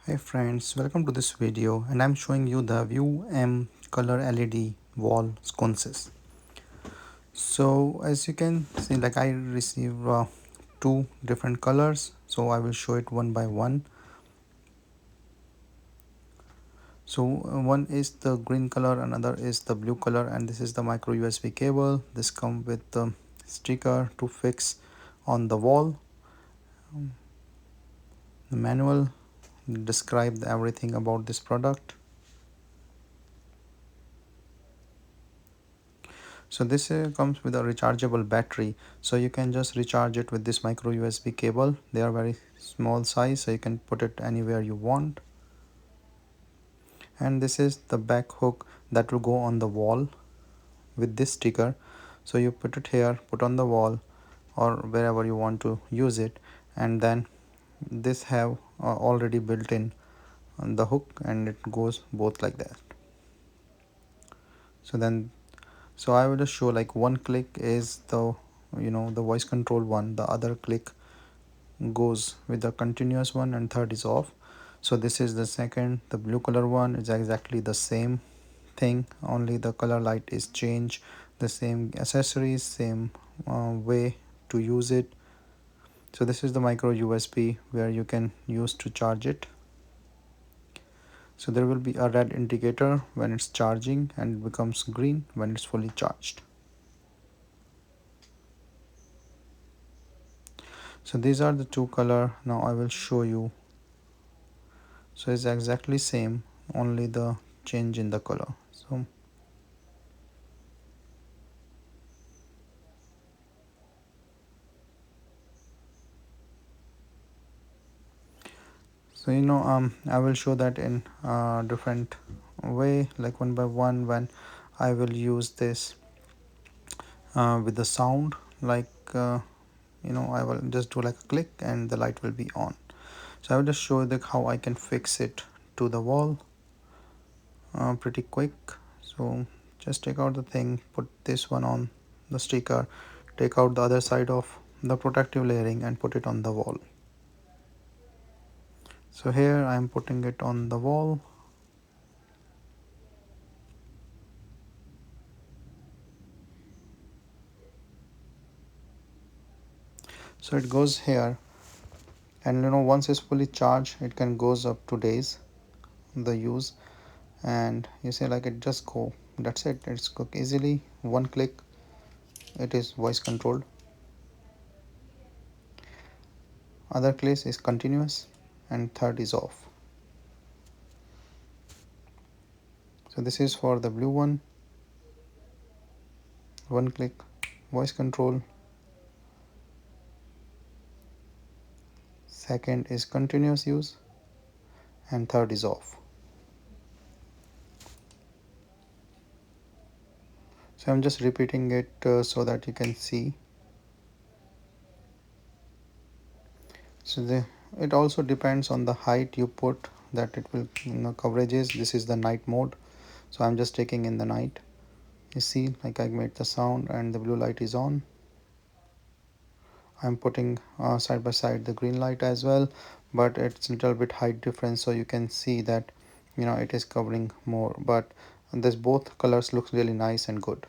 Hey friends, welcome to this video and I'm showing you the ViewM color LED wall sconces. So as you can see, like I receive two different colors, so I will show it one by one. So one is the green color, another is the blue color, and this is the micro USB cable. This comes with the sticker to fix on the wall. The manual describe everything about this product. So this comes with a rechargeable battery, so you can just recharge it with this micro USB cable. They are very small size, so you can put it anywhere you want. And this is the back hook that will go on the wall with this sticker. So you put it here, put on the wall or wherever you want to use it, and then this have already built in on the hook, and it goes both like that. So I will just show, like, one click is the the voice control one, the other click goes with the continuous one, and third is off. So this is the second. The blue color one is exactly the same thing, only the color light is changed, the same accessories, same way to use it. So this is the micro USB where you can use to charge it. So there will be a red indicator when it's charging and it becomes green when it's fully charged. So these are the two color. Now I will show you. So it's exactly same, only the change in the color. So I will show that in a different way, like one by one, when I will use this with the sound, like I will just do like a click and the light will be on. So I will just show you how I can fix it to the wall pretty quick. So just take out the thing, put this one on the sticker, take out the other side of the protective layering and put it on the wall. So here I am putting it on the wall. So it goes here, and once it's fully charged, it can goes up to days the use. And you say, like, it just go, that's it, it's cook easily, one click, it is voice controlled. Other click is continuous and third is off. So this is for the blue one click voice control, second is continuous use, and third is off. So I'm just repeating it so that you can see. So it also depends on the height you put, that it will coverages. This is the night mode, so I'm just taking in the night. You see, like, I made the sound and the blue light is on. I'm putting side by side the green light as well, but it's a little bit height difference, so you can see that it is covering more, but this both colors looks really nice and good.